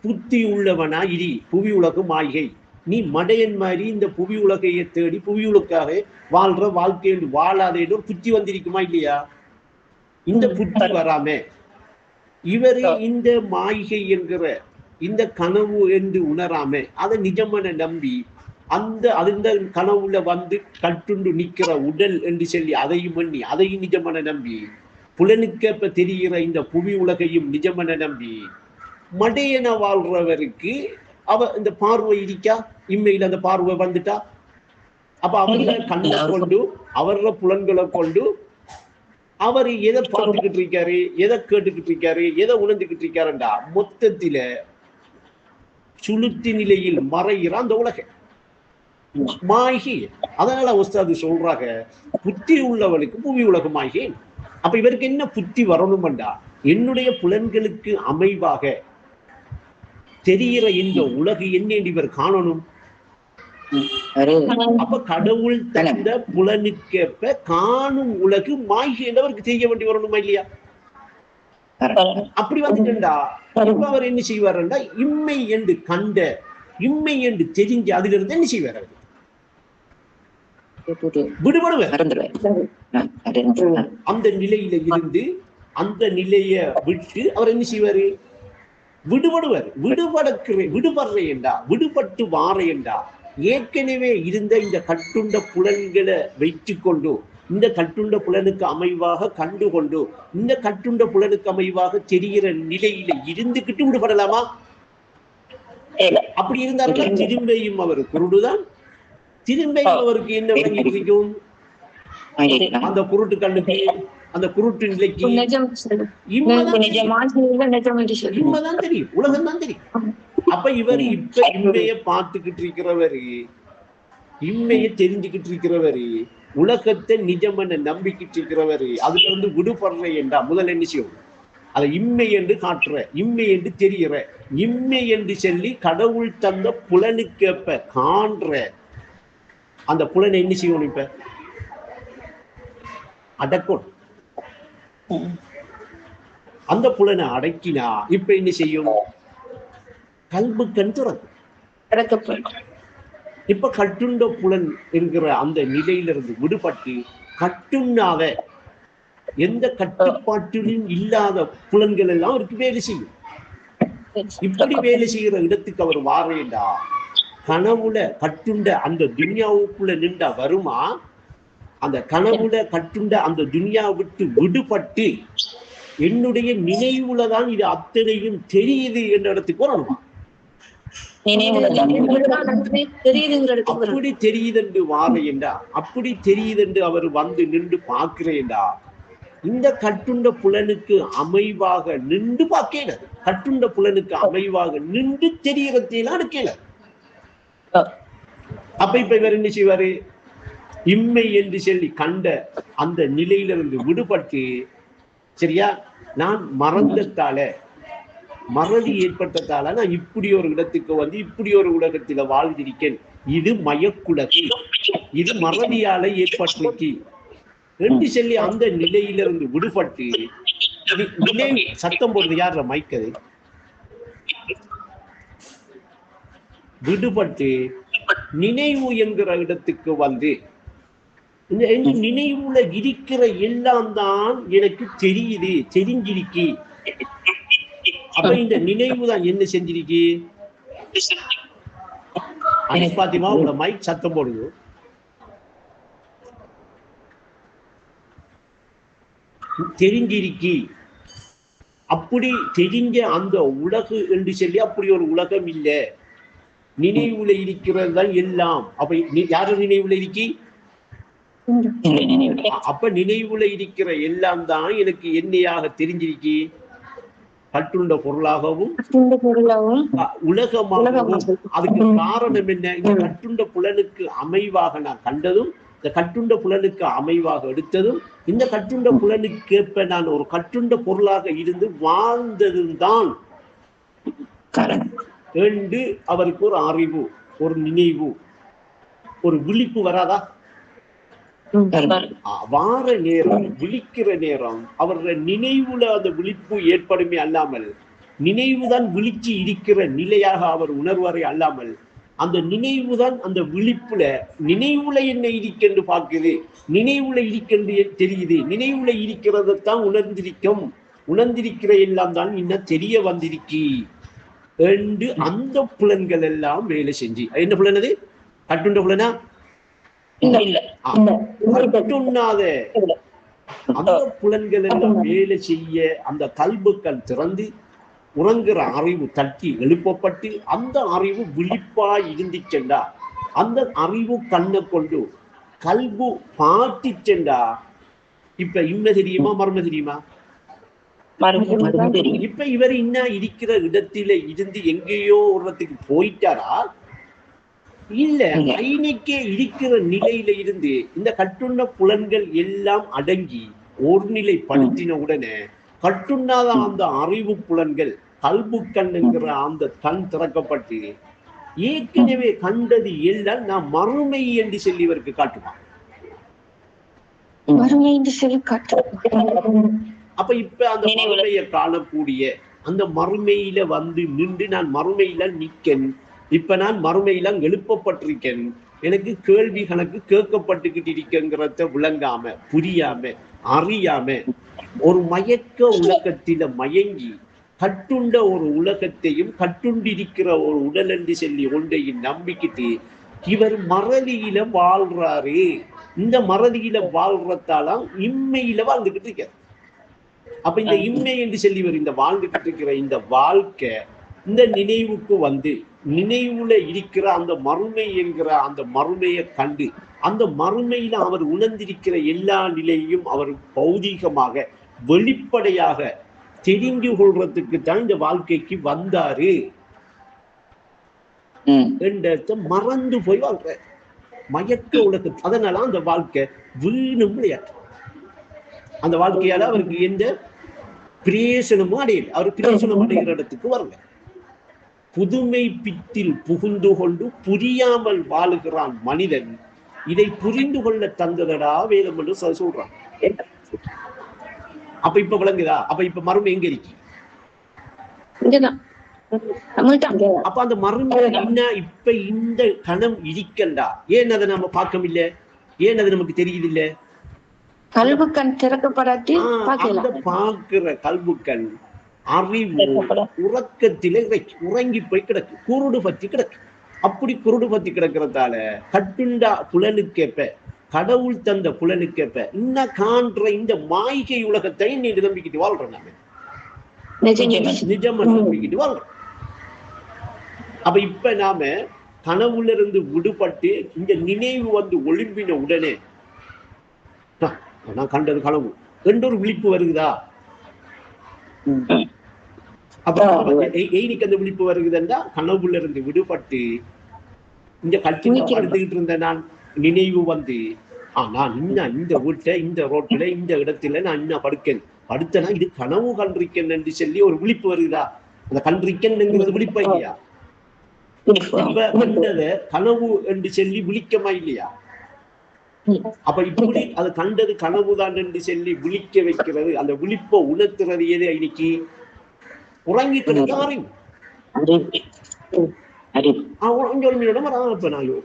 புத்தி உள்ளவனா இடி, புவி உலகம் மாய்கை, நீ மடையன் மாதிரி இந்த புவி உலகையை தேடி புவி உலகாக வாழ்ற வாழ்க்கை வாழாதேன்னு ஒரு புத்தி வந்திருக்குமா இல்லையா? இந்த புத்தி வராம இவரு இந்த மாய்கை என்கிற இந்த கனவு என்று உணராம அதை நிஜமென நம்பி அந்த கனவுல வந்து கட்டுண்டு நிக்கிற உடல் என்று சொல்லி அதையும் பண்ணி அதையும் நிஜமென நம்பி புலனுக்கேற்ப தெரிகிற இந்த புவி உலகையும் நிஜமென நம்பி மடையன வாழ்றவருக்கு இந்த பார்வை இருக்கா? இம்மையில அந்த பார்வை வந்துட்டா அப்ப அவர கண்ணை கொண்டு அவர புலன்களை கொண்டு அவர் எதை பார்த்துக்கிட்டு இருக்காரு, எதை கேட்டுக்கிட்டு இருக்காரு, எதை உணர்ந்துகிட்டு இருக்காருண்டா மொத்தத்தில சுளுத்தி நிலையில் மறைகிற அந்த உலக மாய்கி. அதனால உஸ்தாது சொல்றாங்க புத்தி உள்ளவனுக்கு புவி உலகம் மாய்கி. அப்ப இவருக்கு என்ன புத்தி வரணும்டா, என்னுடைய புலன்களுக்கு அமைவாக தெரிகிற இந்த உலகு என்ன இவர் காணணும். அப்ப கடவுள் தந்த புலனுக்கேற்ப காணும் உலகு மாய்கி என்றவருக்கு தெரிய வேண்டி வரணுமா இல்லையா? அப்படி வந்துட்டா இப்ப அவர் என்ன செய்வார்டா, இம்மை என்று கண்ட இம்மை என்று தெரிஞ்சு அதுல இருந்து என்ன செய்வார்? விடுபடுவார். அந்த நிலையில இருந்து அந்த நிலைய விட்டு அவர் என்ன செய்வாரு? விடுபடுவார். விடுபடுறேன்டா, விடுபட்டு வாரேன்டா ஏற்கனவே இருந்த இந்த கட்டுண்ட புலன்களை வைத்து கொண்டு இந்த கட்டுண்ட புலனுக்கு அமைவாக கண்டுகொண்டு இந்த கட்டுண்ட புலனுக்கு அமைவாக தெரிகிற நிலையில இருந்துகிட்டு விடுபடலாமா? அப்படி இருந்தாலும் திரும்பியும் அவர் குருடுதான். திரும்பியும் அவருக்கு என்ன வழங்கி பிடிக்கும்? அந்த குருட்டு கண்ணுக்கு அந்த குருட்டு நிலைக்கு உண்மைதான் தெரியும், உலகம் தான் தெரியும். அப்ப இவர் இப்ப இம்மைய பார்த்துக்கிட்டு இருக்கிறவரு, இம்மைய தெரிஞ்சுக்கிட்டு இருக்கிறவரு, உலகத்தை நிஜமென நம்பிக்கிட்டு இருக்கிறவரு, அதுல இருந்து விடுபடுற என்றா முதல் என்ன செய்யும்? அதை இம்மை என்று காட்டுற, இம்மை என்று தெரிகிற, இம்மை என்று சொல்லி கடவுள் தந்த புலனுக்கேற்ப காண்ற அந்த புலனை என்ன செய்யணும்? இப்ப அடக்கணும். அந்த புலனை அடக்கினா இப்ப என்ன செய்யும்? கல்பு கண் திறக்கும். இப்ப கட்டுண்ட புலன் இருக்கிற அந்த நிலையிலிருந்து விடுபட்டு கட்டுண்ணாத எந்த கட்டுப்பாட்டிலும் இல்லாத புலன்கள் எல்லாம் அவருக்கு வேலை செய்யும். இப்படி வேலை செய்கிற இடத்துக்கு அவர் வாரேண்டா கனவுல கட்டுண்ட அந்த துன்யாவுக்குள்ள நின்றா வருமா? அந்த கனவுல கட்டுண்ட அந்த துன்யா விட்டு விடுபட்டு என்னுடைய நினைவுலதான் இது அத்தனையும் தெரியுது என்ற இடத்துக்கு வரணுமா? அப்படி தெரியுதென்று வாரையண்டா, அப்படி தெரியுதென்று அவர் வந்து நின்று பார்க்கிறேன்டா இந்த கட்டுண்ட புலனுக்கு அமைவாக நின்று பார்க்கல, கட்டுண்ட புலனுக்கு அமைவாக நின்று தெரிகிறதையெல்லாம் எடுக்கல. அப்ப இப்ப இவர் என்ன செய்வாரு? இம்மை என்று சொல்லி கண்ட அந்த நிலையிலிருந்து விடுபட்டு, சரியா, நான் மறந்ததால மறதி ஏற்பட்டதால நான் இப்படி ஒரு இடத்துக்கு வந்து இப்படி ஒரு உலகத்துல வாழ்ந்திருக்கேன், இது மயக்குலகு, இது மறதியால ஏற்பட்டிருக்கு என்று சொல்லி அந்த நிலையிலிருந்து விடுபட்டு நினைவு சத்தம் போடுறது யார மைக்கது விடுபட்டு நினைவு என்கிற இடத்துக்கு வந்து இந்த நினைவுல இருக்கிற எல்லாம் தான் எனக்கு தெரியுது, தெரிஞ்சிருக்கு. அப்ப இந்த நினைவு தான் என்ன செஞ்சிருக்கு? பாத்திமா உங்களோட மைக் சத்தம் போடுது. தெரிஞ்சிருக்கி. அப்படி தெரிஞ்ச அந்த உலகு என்று சொல்லி அப்படி ஒரு உலகம் இல்லை, நினைவுல இருக்கிறது தான் எல்லாம். அப்ப யாரு நினைவுல இருக்கி? அப்ப நினைவுல இருக்கிற எல்லாம் தான் எனக்கு என்னையாக தெரிஞ்சிருக்கி, கட்டுண்ட பொருளாகவும் உலகமாகவும். அதுக்கு காரணம் என்ன? இந்த கட்டுண்ட புலனுக்கு அமைவாக நான் கண்டதும் இந்த கட்டுண்ட புலனுக்கு அமைவாக எடுத்ததும் இந்த கட்டுண்ட புலனுக்கேற்ப நான் ஒரு கட்டுண்ட பொருளாக இருந்து வாழ்ந்ததும் தான் என்று அவருக்கு ஒரு அறிவு, ஒரு நினைவு, ஒரு விழிப்பு வராதா? வார நேரம், விழிக்கிற நேரம் அவருடைய நினைவுல அந்த விழிப்பு ஏற்படுமே அல்லாமல், நினைவுதான் விழிச்சு இருக்கிற நிலையாக அவர் உணர்வாரே அல்லாமல், அந்த நினைவுதான் அந்த விழிப்புல, நினைவுல என்ன இருக்கென்று பார்க்குது, நினைவுல இருக்கென்று தெரியுது, நினைவுல இருக்கிறதான் உணர்ந்திருக்கும், உணர்ந்திருக்கிற எல்லாம் தான் இன்னும் தெரிய வந்திருக்கி என்று அந்த புலன்கள் எல்லாம் வேலை செஞ்சு. என்ன புலன் அது? கட்டுண்ட புலனா? கட்டுண்ணாத அந்த புலன்கள் எல்லாம் வேலை செய்ய அந்த கல்புக்கள் திறந்து உறங்குற அறிவு தட்டி எழுப்பப்பட்டு அந்த அறிவு விழிப்பா இருந்துச்சென்றா, அந்த அறிவு கண்ணை கொண்டு கல்பு பாட்டி சென்றா. இப்ப இன்மை தெரியுமா மர்ம தெரியுமா? இப்ப இவர் இன்னும் இருக்கிற இடத்தில இருந்து எங்கேயோ ஒருத்துக்கு போயிட்டாரா? இல்ல, ஐனிக்கே இருக்கிற நிலையில இருந்து இந்த கட்டுண்ண புலன்கள் எல்லாம் அடங்கி ஒரு நிலைப்படுத்தின உடனே கட்டுண்ணாத அந்த அறிவு புலன்கள் கல்பு கண்ணுங்கிற அந்த கண் திறக்கப்பட்டு ஏற்கனவே கண்டது எல்லாம் நான் மறுமை என்று சொல்லி இவருக்கு காட்டுவான். அப்ப இப்ப அந்த மறுமையை காணக்கூடிய அந்த மறுமையில வந்து நின்று நான் மறுமையில நிக்கன், இப்ப நான் மறுமையில எழுப்பப்பட்டிருக்கேன், எனக்கு கேள்வி கணக்கு கேட்கப்பட்டுக்கிட்டு இருக்கங்கிறத விளங்காம புரியாம அறியாம ஒரு மயக்க உலகத்தில மயங்கி கட்டுண்ட ஒரு உலகத்தையும் கட்டுண்டிருக்கிற ஒரு உடல் என்று சொல்லி ஒன்றையும் நம்பிக்கிட்டு இவர் மறதியில வாழ்றாரு. இந்த மறதியில வாழ்றதாலாம் இம்மையில வாழ்ந்துகிட்டு இருக்காரு. அப்ப இந்த இம்மை என்று சொல்லி இவர் இந்த வாழ்ந்துகிட்டு இருக்கிற இந்த வாழ்க்கை இந்த நினைவுக்கு வந்து நினைவுல இருக்கிற அந்த மறுமை என்கிற அந்த மறுமையை கண்டு அந்த மறுமையில அவர் உணர்ந்திருக்கிற எல்லா நிலையையும் அவர் பௌதீகமாக வெளிப்படையாக தெரிந்து கொள்றதுக்கு தான் இந்த வாழ்க்கைக்கு வந்தாரு என்ற மறந்து போய் வாழ்ற மயக்க உலக. அதனால அந்த வாழ்க்கை வீணும் விளையாட்டு. அந்த வாழ்க்கையால அவருக்கு எந்த பிரயோசனமும் அடையல. அவர் பிரயோசனம் அடைகிற இடத்துக்கு வரல. புதுமை பித்தில் புகுந்து கொண்டு புரியாமல் வாழுகிறான் மனிதன். இதை புரிந்து கொள்ள தந்ததடா வேதம் என்று சொல்றான். அப்ப இப்ப விளங்குதா? அப்ப இப்ப மறுமை எங்க இருக்கு? அப்ப அந்த மறுமை என்ன? இப்ப இந்த கணம் இருக்கண்டா. ஏன் அதை நம்ம பார்க்க இல்ல? ஏன் அது நமக்கு தெரியுது இல்ல? கல்புக்கண் திறக்கப்படாட்டி பார்க்கிற கல்புக்கண் அறிவு உறக்கத்திலே உறங்கி போய் கிடக்கு, குருடு பத்தி கிடக்கு. அப்படி குருடு பத்தி கிடக்கிறதால கட்டுண்டா புலனுக்கேப்ப கடவுள் தந்த புலனுக்கேப்ப இன்னும் காண்ற இந்த மாய்கை உலகத்தை நீ நம்பிக்கிட்டு வாழ்றோம். நாம நிஜமா நம்பிக்கிட்டு வாழ்றோம். அப்ப இப்ப நாம கனவுல இருந்து விடுபட்டு இந்த நினைவு வந்து ஒளிம்பின உடனே நான் கண்டது கனவு என்றொரு விழிப்பு வருகுதா? அப்ப எய்னிக்கு அந்த விழிப்பு வருகுதுன்னா கனவுல இருந்து விடுபட்டு இந்த கட்சி படுத்துக்கிட்டு இருந்த நான் நினைவு வந்து நான் இன்னும் இந்த வீட்டுல இந்த ரோட்ல இந்த இடத்துல நான் இன்னும் படுத்தனா இது கனவு கண்டிருக்கேன் என்று சொல்லி ஒரு விழிப்பு வருகுதா? அந்த கண்டிருக்கேன்ங்கிறது விழிப்பா இல்லையா? இப்ப கண்டத கனவு என்று சொல்லி விழிக்கமா இல்லையா? அப்ப இப்படி அது கண்டது கனவுதான் என்று சொல்லி விழிக்க வைக்கிறது, அந்த விழிப்பை உணர்த்துறது எது? இன்னைக்கு உறங்கி கிடக்க அறிவு.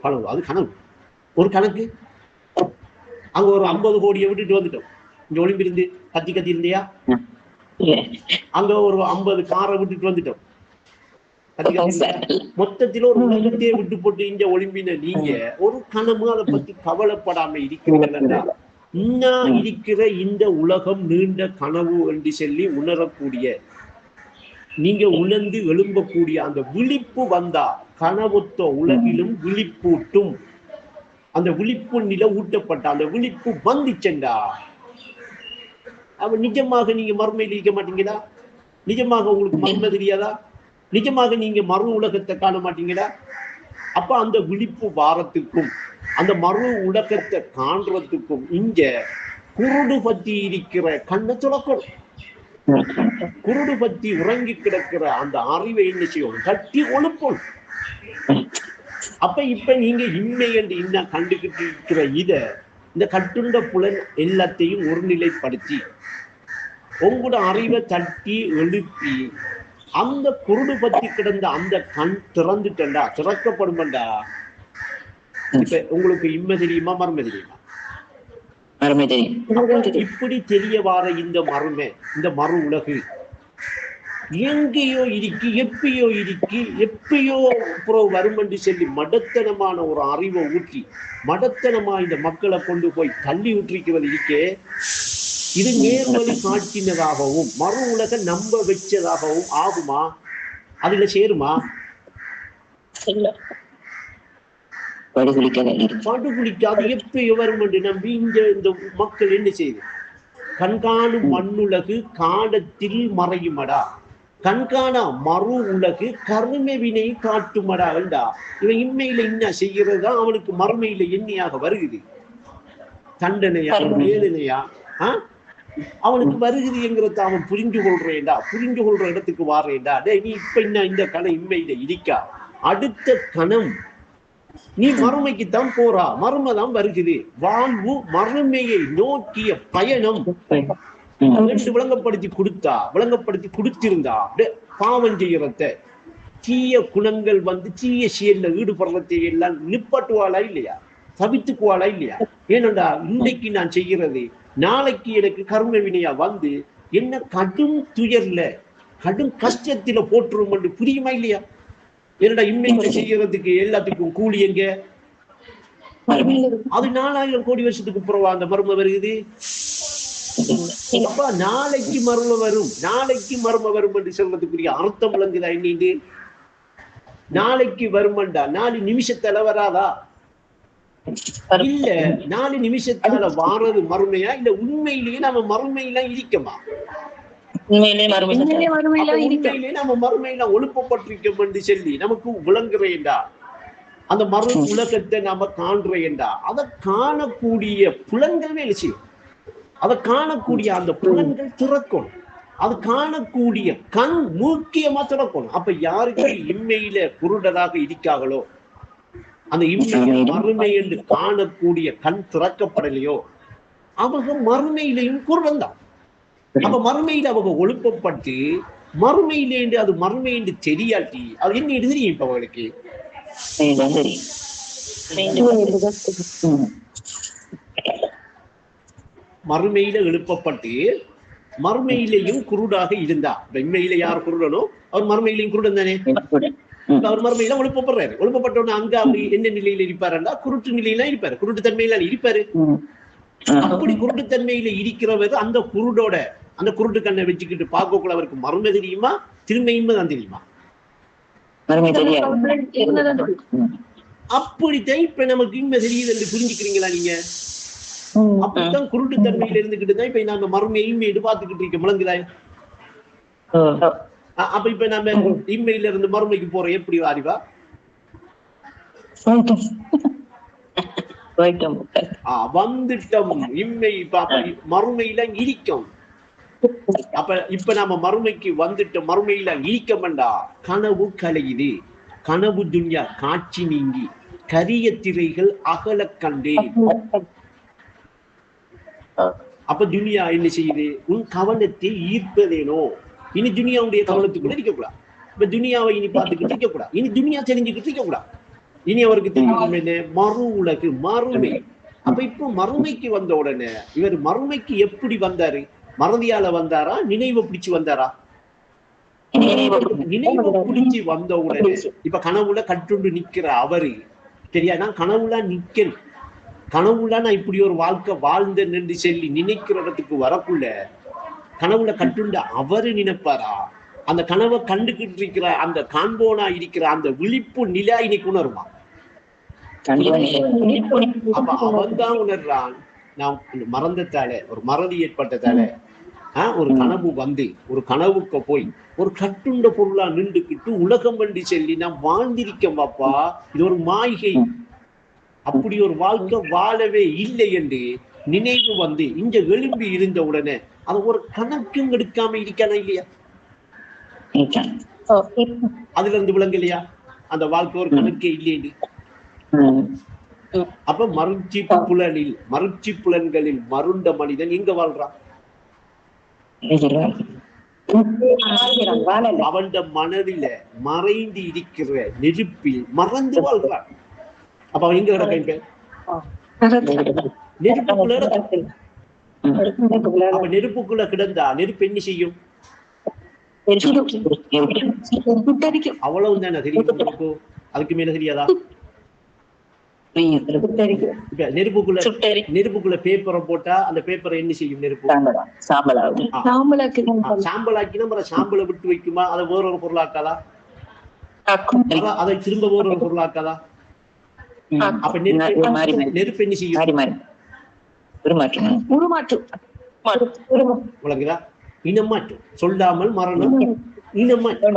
கனவு, அது கனவு. ஒரு கணக்கு அங்க ஒரு 50 கோடியை விட்டுட்டு வந்துட்டோம். இங்க ஒளிம்பிருந்து கத்தி இருந்தியா? அங்க ஒரு 50 காரை விட்டுட்டு வந்துட்டோம். மொத்தத்தில் ஒரு உலகத்தையே விட்டு போட்டு இங்க ஒளிம்பின நீங்க ஒரு கணமும் அதை பத்தி கவலைப்படாம இருக்கிறீங்கன்னா இன்னும் இருக்கிற இந்த உலகம் நீண்ட கனவு என்று சொல்லி உணரக்கூடிய நீங்க உணர்ந்து எழும்பக்கூடிய அந்த விழிப்பு வந்தா கனவுத்த உலகிலும் விழிப்பூட்டும். அந்த விழிப்பு நில ஊட்டப்பட்ட அந்த விழிப்பு வந்துச்செண்டா அப்ப நிஜமாக நீங்க மறுமையில் இருக்க மாட்டீங்களா? நிஜமாக உங்களுக்கு மர்ம தெரியாதா? நிஜமாக நீங்க மறு உலகத்தை காண மாட்டீங்களா? அப்ப அந்த விழிப்பு வாரத்துக்கும் அந்த மறு உலகத்தை காண்றதுக்கும் இங்க குருடு பத்தி இருக்கிற கண்ணை துறக்கணும். குருடு பத்தி உறங்கி கிடக்கிற அந்த அறிவை என்ன செய்யணும், கட்டி ஒழுப்பணும். அப்ப இப்ப நீங்க இன்மை என்று இன்னும் கண்டுகிட்டு இருக்கிற இந்த கட்டுண்ட புலன் எல்லாத்தையும் ஒருநிலைப்படுத்தி உங்களோட அறிவை தட்டி எழுப்பி அந்த குருடு பத்தி கிடந்த அந்த கண் திறந்துட்டா திறக்கப்படும்டா. இப்ப உங்களுக்கு இன்மை தெரியுமா, மர்ம தெரியுமா? இப்படி தெரிய வார இந்த மர்ம, இந்த மறு உலகு எங்கேயோ இருக்கு, எப்பயோ இருக்கு, எப்பயோ அப்புறம் வரும் என்று சொல்லி மடத்தனமான ஒரு அறிவை ஊற்றி மடத்தனமா இந்த மக்களை கொண்டு போய் தள்ளி ஊற்றிக்கிறது இருக்கே, இது நேர்வழி காட்டினதாகவும் மறு உலக நம்ப வச்சதாகவும் ஆகுமா? அதுல சேருமா? படுகுளிக்காது எப்பயோ வரும் என்று நம்பி இந்த மக்கள் என்ன செய்யுது, கண்காணும் மண்ணுலகு காலத்தில் மறையுமடா, கண்காணா மறு உலகு கருமவினை காட்டுமடா வேண்டா. இவன் இன்மையில என்ன செய்யறதா அவனுக்கு மறுமையில எண்ணியாக வருகுது, தண்டனையா வேதனையா அவனுக்கு வருகுதுங்கிறத அவன் புரிஞ்சு கொள்றேன்டா, புரிஞ்சு கொள்ற இடத்துக்கு வாரேன்டா. டே நீ இப்ப என்ன இந்த கணம் இன்மையில இருக்கா, அடுத்த கணம் நீ மறுமைக்குத்தான் போறா, மர்மதான் வருகுது. வாழ்வு மறுமையை நோக்கிய பயணம் என்று விளங்கப்படுத்தி கொடுத்திருந்தா பாவம் செய்யறத தீய குணங்கள் தீய செயல்ல ஈடுபடுறதை எல்லாம் நிப்பாட்டுவாளா இல்லையா, தவித்துக்குவாளா இல்லையா? ஏனண்டா இன்னைக்கு நான் செய்கிறது நாளைக்கு எனக்கு கர்ம வினையா என்ன கடும் துயர்ல கடும் கஷ்டத்துல போட்டுரும் என்று புரியுமா இல்லையா? என்னடா இன்னைக்கு செய்யறதுக்கு எல்லாத்துக்கும் கூலி எங்க? அது 4000 கோடி வருஷத்துக்கு பிறவா அந்த மர்மம் வருகுது. அப்ப நாளைக்கு மர்மம் வரும், நாளைக்கு மர்மம் வரும் என்று சொல்றதுக்குரிய அர்த்தம் விளங்குதா? என்னது நாளைக்கு வருமண்டா 4 நிமிஷத்தால வராதா? இல்ல 4 நிமிஷத்தால வாரது மறுமையா இல்ல உண்மையிலேயே நம்ம மறுமையெல்லாம் இருக்கமா? உண்மையிலே நம்ம மறுமையில ஒழுப்பப்பட்டிருக்கோம் என்று சொல்லி நமக்கு விளங்குறேன்டா. அந்த மறு உலகத்தை நாம காண்றேன்டா. அதை காணக்கூடிய புலன்கள் வேலை செய்யும். அதை காணக்கூடிய அந்த புலன்கள் திறக்கணும். அது காணக்கூடிய கண் முக்கியமா திறக்கணும். அப்ப யாருக்கு இன்மையில குருடராக இருக்காங்களோ, அந்த இன்மையை மறுமை என்று காணக்கூடிய கண் திறக்கப்படலையோ அவங்க மறுமையிலையும் குருடன் தான். அப்ப மறுமையில அவங்க ஒழுப்பப்பட்டு மறுமையிலேண்டு அது மறுமை என்று தெரியாட்டி அது என்ன தெரியும் இப்ப அவங்களுக்கு மறுமையில எழுப்பப்பட்டு மறுமையிலையும் குருடாக இருந்தா. இன்மையில யார் குருடனோ அவர் மறுமையிலையும் குருடன் தானே. அவர் மறுமையில ஒழுப்பப்படுறாரு. ஒழுப்பப்பட்டோன்னு அங்க அப்படி என்ன நிலையில இருப்பாருன்னா குருட்டு நிலையில இருப்பாரு, குருட்டு தன்மையில இருப்பாரு. அப்படி குருட்டுத்தன்மையில இருக்கிறவர் அந்த குருடோட அந்த குருட்டு கண்ணை வச்சுக்கிட்டு பார்க்கக்குள்ள அவருக்கு மர்ம தெரியுமா, திரும்ப தான் தெரியுமா? அப்படித்தான் இப்ப நமக்கு இன்மை தெரியுது என்று புரிஞ்சுக்கிறீங்களா நீங்க? அப்படித்தான் குருட்டு தன்மையில இருந்துகிட்டு தான் இப்ப நாங்க மர்மையை இன்மையிட்டு பார்த்துக்கிட்டு இருக்க முழங்குதா? அப்ப இப்ப நம்ம இன்மையில இருந்து மறுமைக்கு போறோம் எப்படி அறிவா? வந்துட்டோம் இன்மை மறுமையில இருக்கும். அப்ப இப்ப நாம மறுமைக்கு வந்துட்டோம், மறுமையில ஈக்கமண்டா கனவு கலையுது, கனவு துன்யா காட்சி நீங்கி கரிய திரைகள் அகல கண்டேன். அப்ப துனியா என்ன செய்யுது, உன் கவனத்தை ஈர்ப்பதேனோ. இனி துனியாவுடைய கவனத்துக்குள்ள இருக்கக்கூடாது. இப்ப துனியாவை இனி பார்த்துக்கிட்டு இருக்கக்கூடாது, இனி துனியா தெரிஞ்சுக்கிட்டு இருக்கக்கூடாது. இனி அவருக்கு தெரியும் மறு உலகு மறுமை. அப்ப இப்ப மறுமைக்கு வந்த உடனே இவர் மறுமைக்கு எப்படி வந்தாரு? மறதியால வந்தாரா, நினைவு பிடிச்சு வந்தாரா? நினைவு பிடிச்சு வந்த உடனே இப்ப கனவுல கட்டுண்டு நிக்கிற அவரு தெரியா, நான் கனவுல நிக்கணும், கனவுல நான் இப்படி ஒரு வாழ்க்கை வாழ்ந்தேன் என்று சொல்லி நினைக்கிற இடத்துக்கு வரக்குள்ள கனவுல கட்டுண்ட அவரு நினைப்பாரா? அந்த கனவை கண்டுகிட்டு இருக்கிற அந்த காண்போனா இருக்கிற அந்த விழிப்பு நிலை இன்னைக்கு உணருமா? அப்ப அவன் தான் உணர்றான். நான் மறந்ததால ஒரு மறதி ஏற்பட்டதால ஒரு கனவு ஒரு கனவுக்கு போய் ஒரு கட்டுண்ட பொருளா நின்றுக்கிட்டு உலகம் என்று சொல்லி நான் வாழ்ந்திருக்கேன் பாப்பா, இது ஒரு மாய்கை, அப்படி ஒரு வாழ்க்கை வாழவே இல்லை என்று நினைவு வந்து இங்க எழும்பி இருந்த உடனே அது ஒரு கணக்கும் எடுக்காம இருக்கானா இல்லையா? அதுல இருந்து விளங்க இல்லையா அந்த வாழ்க்கை ஒரு கணக்கே இல்லையே. அப்ப மறுச்சி புலன்களில் மருண்ட மனிதன் எங்க வாழ்றான்? அவன் மனதில மறைந்து இருக்கிற நெருப்பில் மறந்து வாழ்றான். அப்ப அவன் எங்க கிடக்க? நெருப்புக்குள்ள கிடந்தா நெருப்பு என்ன செய்யும்? அவ்வளவு தானே தெரியும் உங்களுக்கு? அதுக்கு மேல தெரியாதா? நெருப்புக்குள்ள பேப்பரை போட்டா அந்த பேப்பரை என்ன செய்யும்? நெருப்பு சாம்பலாக்கினா சாம்பலை விட்டு வைக்குமா? அதை வேற ஒரு பொருளாக்காதா? அதை திரும்ப வேற ஒரு பொருளாக்காதா? அப்ப நெருப்பு என்ன செய்யும்? உலகுதா இனமாற்றம். சொல்லாமல் மரணம் இனமாற்றம்.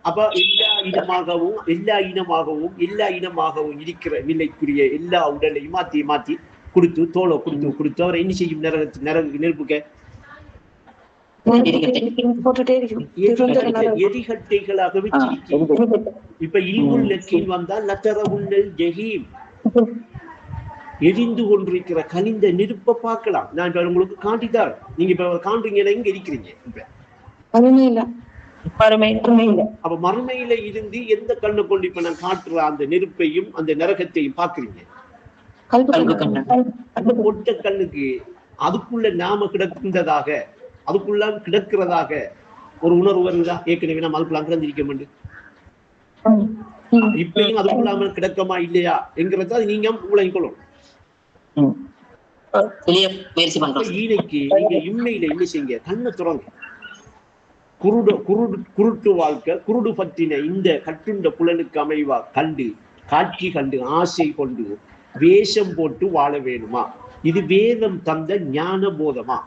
அப்ப எல்லா இனமாகவும் இருக்கிற நிலைக்குரிய எல்லா உடலையும் மாத்தி மாத்தி கொடுத்து தோலை கொடுத்து அவரை என்ன செய்யும்? நெருப்புக்க எரிகட்டைகளாக வச்சிருக்கீங்க. இப்ப இல்முல் லக்கீன் வந்தா லத்தரவுன்னல் ஜஹீம், எரிந்து கொண்டிருக்கிற கனிந்த நெருப்பை பார்க்கலாம். நான் இப்ப உங்களுக்கு காட்டித்தார். நீங்க இப்ப காண்றீங்கன்னா எங்க இருக்கிறீங்க? இப்ப அப்ப மறுமையில இருந்து எந்த கண்ணை கொண்டு இப்ப நான் காட்டுற அந்த நெருப்பையும் அந்த நரகத்தையும் பாக்குறீங்க? ஒட்ட கண்ணுக்கு அதுக்குள்ள நாம கிடக்கின்றதாக, அதுக்குள்ள கிடக்கிறதாக ஒரு உணர்வு வருதா? ஏற்கனவே நாம் அதுக்குள்ள கிடந்திருக்க வேண்டும். இப்பயும் அதுக்குள்ளாமல் கிடக்கமா இல்லையா என்கிறத நீங்க உலகிக்கொள்ளும். ஈனைக்கு நீங்க இம்மையில என்ன செய்யுங்க? கண்ணை துறங்க. குருட்டு வாழ்க்கை, குருடு பற்றின இந்த கட்டுண்ட புலனுக்கு அமைவா கண்டு, காட்சி கண்டு, ஆசை கொண்டு வேஷம் போட்டு வாழ வேணுமா? இது வேதம் தந்த ஞான போதமா?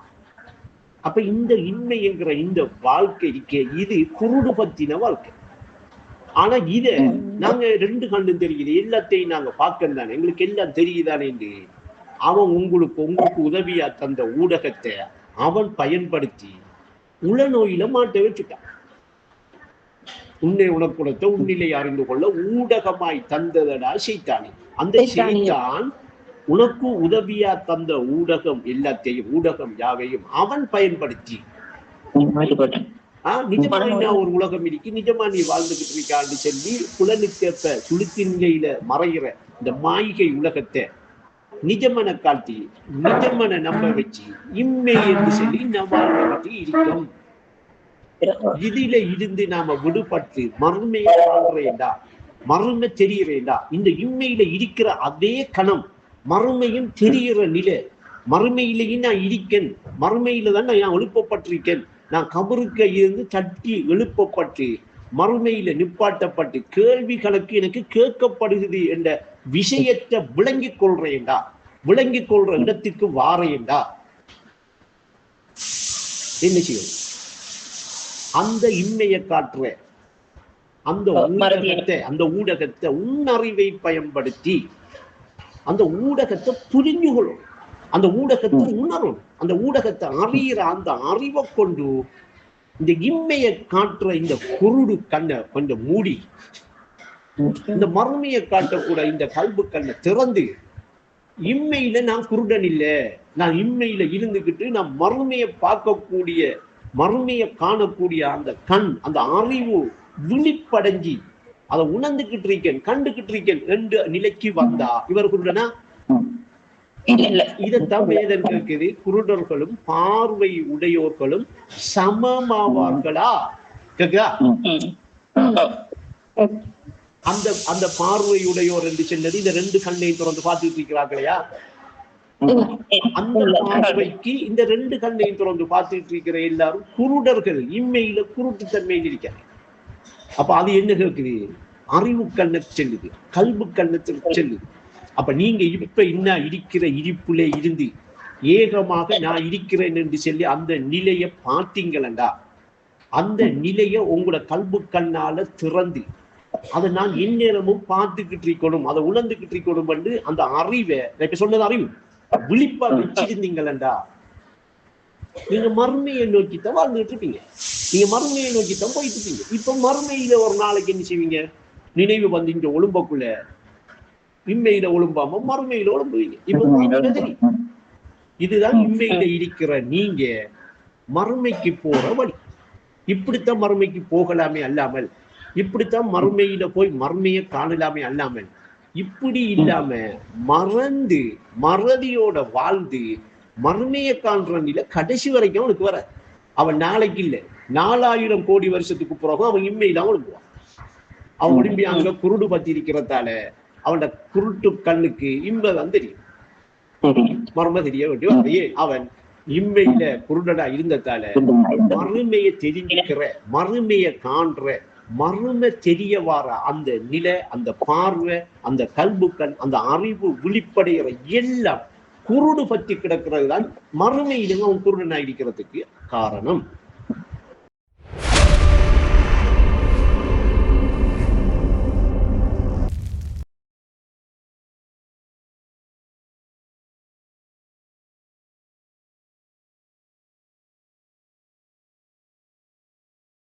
அப்ப இந்த இன்மை என்கிற இந்த வாழ்க்கை இருக்கே, இது குருடு பற்றின வாழ்க்கை. ஆனா இத நாங்க ரெண்டு கண்டும் தெரியுது, எல்லாத்தையும் நாங்க பார்க்க தானே, எங்களுக்கு எல்லாம் தெரியுதானே. அவன் உங்களுக்கு உதவியா தந்த ஊடகத்தை அவன் பயன்படுத்தி உளநோயில மாட்ட வச்சுட்டான். உன்னை உணக்குணத்தை உன்னிலை அறிந்து கொள்ள ஊடகமாய் தந்ததடா சைத்தானே. அந்த சைத்தான் உனக்கு உதவியா தந்த ஊடகம் எல்லாத்தையும், ஊடகம் யாவையும் அவன் பயன்படுத்தி நிஜமான ஒரு உலகம் இருக்கு, நிஜமா நீ வாழ்ந்துகிட்டு இருக்கான்னு சொல்லி புலனுக்கேற்ப சுளுத்தி நிலையில மறைகிற இந்த மாயிகை உலகத்தை நிஜமன காட்டி நிஜமன நம்ப வச்சு இம்மை என்று சொல்லி நம்ம இருக்கும். இதுல இருந்து நாம விடுபட்டு மறுமையை வாழ்றேண்டா, மறுமை தெரிகிறேண்டா, இந்த இம்மையில இருக்கிற அதே கணம் மறுமையும் தெரிகிற நிலை. மறுமையிலேயும் நான் இருக்கேன், மறுமையில தான் நான் எழுப்பப்பட்டிருக்கேன். நான் கபருக்கு இருந்து தட்டி எழுப்பப்பட்டு மறுமையில நிப்பாட்டப்பட்டு கேள்வி கணக்கு எனக்கு கேட்கப்படுகிறது என்ற விஷயத்தை விளங்கிக் கொள்றேன்டா, விளங்கிக் கொள்ற இடத்துக்கு வாரேன்டா. என்ன செய்யும்? அந்த இன்மையை காட்டுற அந்த ஊடகத்தை உன்னறிவை பயன்படுத்தி அந்த ஊடகத்தை புரிஞ்சு கொள்ளும், அந்த ஊடகத்தை உணரும், அந்த ஊடகத்தை அறிகிற அந்த அறிவை கொண்டு இந்த இம்மையை காட்டுற இந்த குருடு கண்ணை கொஞ்சம் மூடி இந்த மறுமையை காட்டக்கூட இந்த கல்பு கண்ணை திறந்து, இம்மையில நான் குருடன் இல்லை, நான் இம்மையில இருந்துகிட்டு நான் மறுமையை பார்க்கக்கூடிய, மறுமையை காணக்கூடிய அந்த கண், அந்த அறிவு விழிப்படைஞ்சி அதை உணர்ந்துகிட்டு இருக்கேன், கண்டுகிட்டு இருக்கேன் என்ற நிலைக்கு வந்தா இவர் குருடனா? இதைத்தான் வேதம் இருக்குது. குருடர்களும் பார்வை உடையோர்களும் சமமாவார்களா? கேக்குதா? அந்த பார்வையுடையோர் என்று சொன்னது இந்த ரெண்டு கண்ணையும் திறந்து பார்த்துட்டு இருக்கிறார்களையா? அந்த பார்வைக்கு இந்த ரெண்டு கண்ணையும் திறந்து பார்த்துட்டு இருக்கிற எல்லாரும் குருடர்கள், இம்மையில குருட்டு தன்மையில் இருக்கிறார். அப்ப அது என்ன கேட்குது? அறிவு கண்ணை செல்லுது, கல்பு கண்ணத்தில் செல்லுது. அப்ப நீங்க இப்ப இன்னும் இருக்கிற இருப்புலே இருந்து ஏகமாக நான் இருக்கிறேன் என்று சொல்லி அந்த நிலையை பார்த்தீங்களா? அந்த நிலையை உங்களோட கல்பு கண்ணால திறந்து அதை நான் எந்நேரமும் பார்த்துக்கிட்டு இருக்கணும், அதை உணர்ந்துகிட்டு இருக்கணும் வந்து அந்த அறிவை, இப்ப சொன்னது அறிவு விழிப்பா வச்சிருந்தீங்களா, நீங்க மறுமையை நோக்கித்தான் வாழ்ந்துட்டு இருப்பீங்க, நீங்க மறுமையை நோக்கித்தான் போயிட்டு இருப்பீங்க. இப்ப மறுமையில ஒரு நாளைக்கு என்ன செய்வீங்க, நினைவு வந்து இந்த ஒழும்பக்குள்ள இம்மையில ஒழும்பாம மறுமையில ஒழும்புவீங்க. இப்ப தெரியும், இதுதான் இம்மையில இருக்கிற நீங்க மறுமைக்கு போற வழி. இப்படித்தான் மறுமைக்கு போகலாமே அல்லாமல், இப்படித்தான் மறுமையில போய் மறுமையை காணலாமே அல்லாமல், இப்படி இல்லாம மறந்து மறதியோட வாழ்ந்து மறுமையை காண்ற நிலை கடைசி வரைக்கும் அவனுக்கு வர. அவன் நாளைக்கு இல்லை, 4000 கோடி வருஷத்துக்கு பிறகு அவன் இம்மையில ஒழுங்குவான். அவன் விரும்பி அங்க குருடு பத்தி இருக்கிறதால அவனோட குருட்டு கண்ணுக்கு இன்பதான் தெரியும், மர்ம தெரிய வேண்டிய அவன் இம்மையில குருடனா இருந்ததால மறுமையை தெரிஞ்சுக்கிற, மறுமையை காண்ற, மறுமை தெரிய வர அந்த நிலை, அந்த பார்வை, அந்த கல்புக்கண், அந்த அறிவு விழிப்படைகிற எல்லாம் குருடு பற்றி கிடக்கிறது தான் மறுமையிலும் அவன் குருடனா இருக்கிறதுக்கு காரணம்.